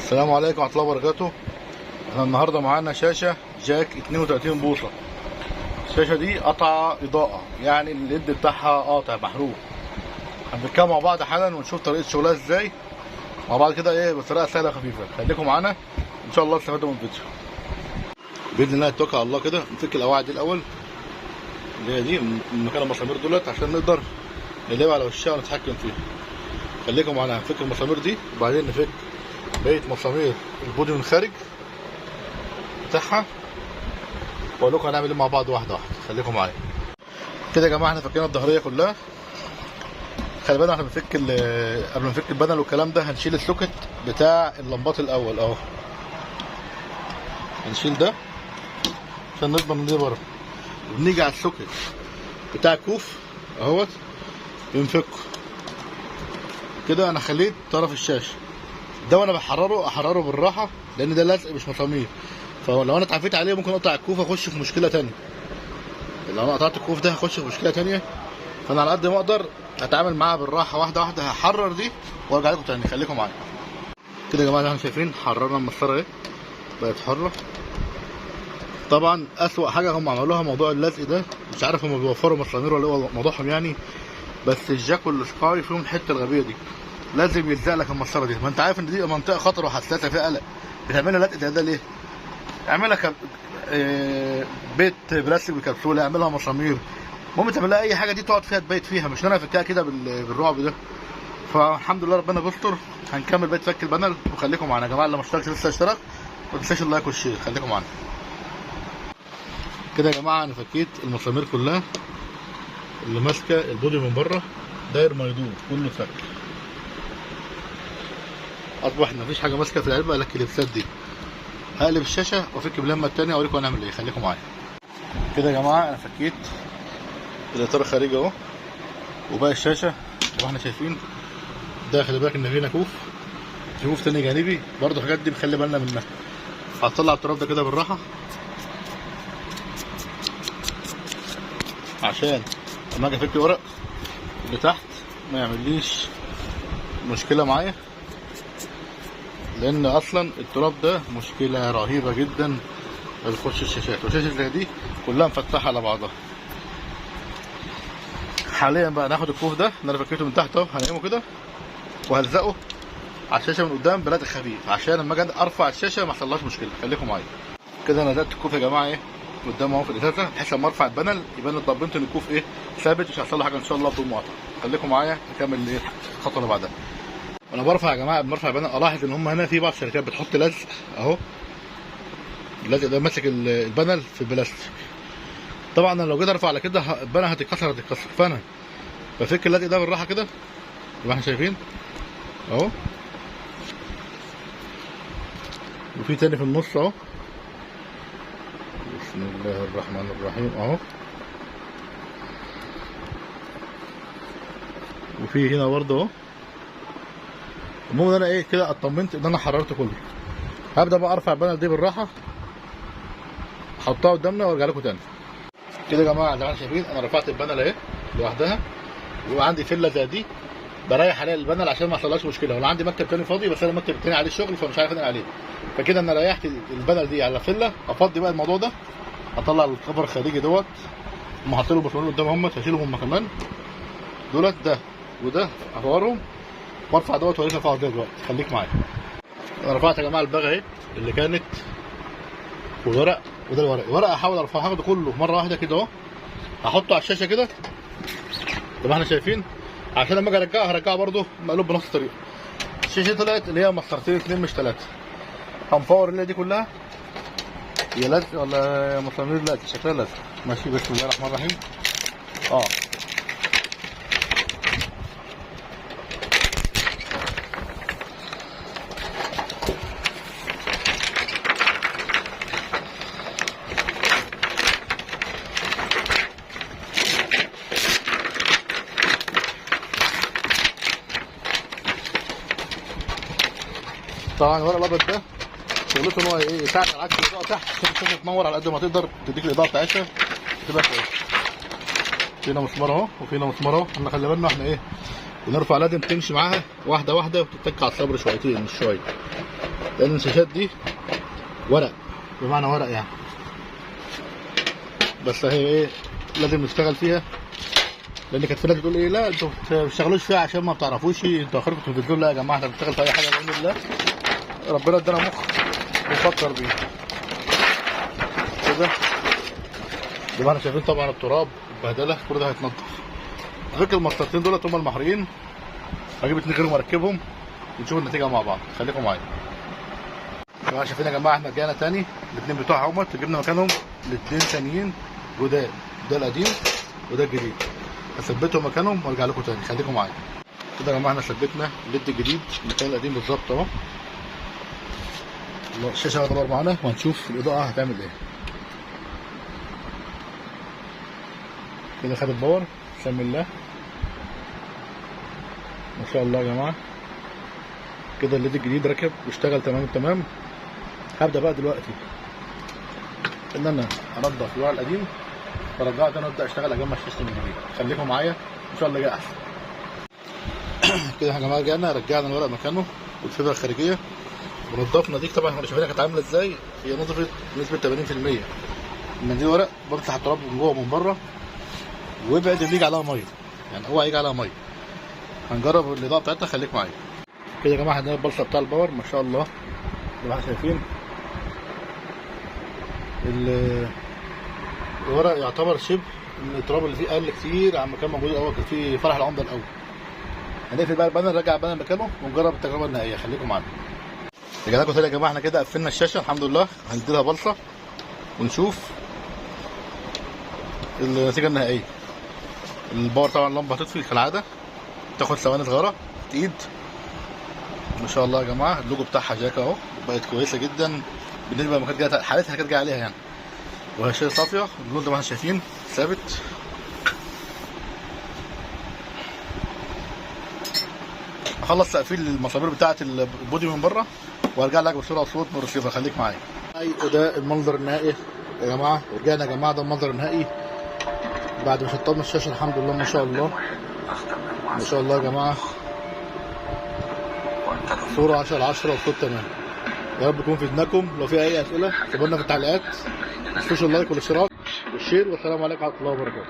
السلام عليكم ورحمة الله وبركاته. احنا النهارده معانا شاشة جاك 32 بوصة. الشاشة دي قطع إضاءة، يعني الليد بتاعها قاطع محروق. هنتكلم مع بعض حالا ونشوف طريقة شغلها ازاي مع بعض كده بطريقة سهلة خفيفة. خليكم معانا ان شاء الله تستفادوا من الفيديو. بإذن الله نتوكل على الله كده. نفك القواعد دي الأول اللي هي دي من مكان المسامير دولت عشان نقدر نقلبها على وشها ونتحكم فيها. خليكم معانا. هنفك المسامير دي وبعدين نفك بقية مسامير البودي من الخارج بتاعها، واقول لكم هنعمل ايه مع بعض واحده واحده. خليكم معايا كده يا جماعه. احنا فكينا الظهريه كلها. خلي بالنا احنا بنفك قبل ما نفك البانل والكلام ده هنشيل السوكت بتاع اللمبات الاول اهو. هنشيل ده عشان نضمن ان دي بره. بنيجي على السوكت بتاع الكوف اهوت بنفكه كده. انا خليت طرف الشاشه ده وانا احرره بالراحه لان ده لزق مش مسامير، فلو انا اتعافيت عليه ممكن اقطع الكوف اخش في مشكله تانية. لو انا قطعت الكوف ده هخش في مشكله تانية، فانا على قد ما اقدر هتعامل معاها بالراحه واحده واحده. هحرر دي وارجع لكم تاني. خليكم معايا كده يا جماعه. احنا شايفين حررنا المسطره اهي بقت حره. طبعا اسوأ حاجه هم عملوها موضوع اللزق ده. مش عارف هم بيوفروا مسامير ولا ايه موضوعهم يعني، بس الجاك والسكاي فيهم الحته الغبيه دي. لازم يلزق لك المسطره دي. ما انت عارف ان دي منطقه خطر وحساسه فيها قلق. بتعملها لزق ده ليه؟ اعملها بيت بلاستيك بكبسوله، اعملها مسامير، المهم تعملها اي حاجه دي تقعد فيها تبيت فيها، مش انا افكها كده بالرعب ده. فالحمد لله ربنا بيستر. هنكمل بقيه فك البانل وخليكم معانا يا جماعه. اللي ما اشتركش لسه اشترك، ما تنساش اللايك والشير. خليكم معانا كده يا جماعه. انا فكيت المسامير كلها اللي ماسكه البودي من بره داير ما يدور كله اتفك. اصبح مفيش حاجه ماسكه في العلبه الا الكليبسات دي. هقلب الشاشه وافك باللمه الثانيه اوريكم هنعمل ايه. خليكم معايا كده يا جماعه. انا فكيت الاطار الخارجي اهو وباقي الشاشه زي ما احنا شايفين. ده خلي بالك ان فينا كوف تاني جانبي برضه. الحاجات دي بنخلي بالنا منها. هطلع التراب ده كده بالراحه عشان لما اجي افك الورق اللي تحت ما يعمليش مشكله معايا، لان اصلا التراب ده مشكله رهيبه جدا بتخش الشاشات. والشاشه زي دي كلها مفتحه على بعضها. حاليا بقى ناخد الكوف ده اللي انا فكيته من تحت اهو، هنقيمه كده وهلزقه على الشاشه من قدام بلزق خفيف عشان لما اجي ارفع الشاشه ما يحصلهاش مشكله. خليكم معايا كده. انا لزقت الكوف يا جماعه ايه قدام اهو في الازازه، بحيث لما ارفع البانل يبان اتضمنت ان الكوف ايه ثابت، مش هيحصل له حاجه ان شاء الله بدون مقاطعه. خليكم معايا نكمل ايه الخطوه اللي بعدها. وانا برفع يا جماعه قبل ما ارفع البانل الاحظ ان هم هنا في بعض الشركات بتحط لزق اهو. اللزق ده ماسك البانل في البلاستيك. طبعا انا لو جيت ارفع على كده البانل هتتكسر. فانا بفك اللزق ده بالراحه كده زي ما احنا شايفين اهو. وفي تاني في النص اهو. بسم الله الرحمن الرحيم اهو. وفي هنا برضه اهو. المهم ان انا ايه كده اطمنت ان انا حررت كله. هبدا بقى ارفع البانل دي بالراحه، احطها قدامنا وارجع لكم تاني كده يا جماعه. زي ما انتم شايفين انا رفعت البانل اهي لوحدها، ويبقى عندي فله زي دي بريح عليها البانل عشان ما يحصلهاش مشكله. ولا عندي مكتب تاني فاضي بس انا المكتب التاني عليه الشغل فمش عارف انقل عليه، فكده انا ريحت البانل دي على فله. افضي بقى الموضوع ده، اطلع الكفر الخارجي دوت. هم حاطين له بطاريه قدام هم، هشيلهم هم كمان دولت ده وده افورهم وارفع دوت واوريك ارفعه ازاي دلوقتي. خليك معايا. انا رفعت يا جماعه الباغه اهي اللي كانت والورق وده الورق احاول ارفعه هاخده كله مره واحده كده اهو. هحطه على الشاشه كده زي ما احنا شايفين عشان لما اجي هرجعه برده مقلوب بنفس الطريقه. الشاشه طلعت اللي هي مسطرتين 2 مش 3. هنفور الليله دي كلها. هي لزق ولا مسامير؟ لزق شكلها لزق. ماشي بسم الله الرحمن الرحيم. طبعا الورق الابيض ده شغلته ان هو ايه يساعد على عكس الاضاءه تحت عشان الشاشه تنور على قد ما تقدر، تديك الاضاءه بتاعتها تبقى كويسه. فينا مسمار اهو وفينا مسمار اهو. احنا خلي بالنا احنا ايه بنرفع لازم تمشي معاها واحده واحده وتتك على الصبر شويتين مش شويه. لان الشاشات دي ورق، بمعنى ورق يعني، بس هي ايه لازم نشتغل فيها، لان كانت في ناس بتقول ايه لا انتوا ما بتشتغلوش فيها عشان ما بتعرفوش، انتوا اخركم التلفزيون. لا يا جماعه احنا بنشتغل في اي حاجه باذن الله، ربنا ادانا مخ نفكر بيه كده. زي ما احنا شايفين طبعا التراب البهدله كل ده هيتنضف. على فكره المسطرتين دولت هم المحروقين، هجيب 2 غيرهم واركبهم ونشوف النتيجه مع بعض، خليكم معايا. طبعا شايفين يا جماعه احنا رجعنا تاني، الاثنين بتوع اهمت جبنا مكانهم الاثنين ثانيين جداد، ده القديم وده الجديد، هثبتهم مكانهم وارجع لكم تاني، خليكم معايا. كده يا جماعه احنا ثبتنا الليد الجديد مكان القديم بالظبط اهو. الشاشه هتدور معانا وهنشوف الاضاءه هتعمل ايه. كده خدت باور، بسم الله ما شاء الله يا جماعه. كده الليد الجديد ركب واشتغل تمام التمام. هبدا بقى دلوقتي ان انا انضف الورق القديم وارجعه تاني وابدا اشتغل اجمع السيستم الجديد، خليكم معايا ان شاء الله جاي احسن. كده يا جماعه رجعنا الورق مكانه والفبره الخارجيه ونضفنا دي. طبعا احنا شايفينها كانت عامله ازاي، هي نضفت بنسبه 80%. المنديل ورق بمسح التراب من جوه ومن بره، وابعد اللي يجي عليها ميه، يعني هو هيجي عليها ميه. هنجرب الاضاءه بتاعتها، خليكم معايا. كده يا جماعه عندنا البلصه بتاع الباور ما شاء الله زي ما احنا شايفين. الورق يعتبر شبه ان التراب اللي فيه قل كتير عن ما كان موجود الاول، كان فيه فرح العمده الاول. هنقفل بقى البانل، نرجع البانل مكانه ونجرب التجربه النهائيه، خليكم معانا. رجعنا لكم تاني يا جماعه، احنا كده قفلنا الشاشه الحمد لله، هنديلها بلصه ونشوف النتيجه النهائيه. الباور طبعا اللمبه هتطفي كالعاده، تاخد ثواني صغيره ايد. ما شاء الله يا جماعه اللوجو بتاعها جاكا اهو، بقت كويسه جدا بالنسبه لما كانت جايه حالتها كانت جايه عليها يعني، وهي شاشه صافيه. اللون زي ما احنا شايفين ثابت. اخلص تقفيل المسامير بتاعه البودي من بره وارجع لك بسرعه صوت من الرسيفر، خليك معايا. وده المنظر النهائي يا جماعه، رجعنا يا جماعه، ده المنظر النهائي بعد ما شطبنا الشاشه الحمد لله. ما شاء الله ما شاء الله يا جماعه، صوره 10/10 والصوت تمام. يا رب يكون في اذنكم. لو في اي اسئله سيبوا لنا في التعليقات، ما تنسوش اللايك والاشتراك والشير، والسلام عليكم ورحمه الله وبركاته.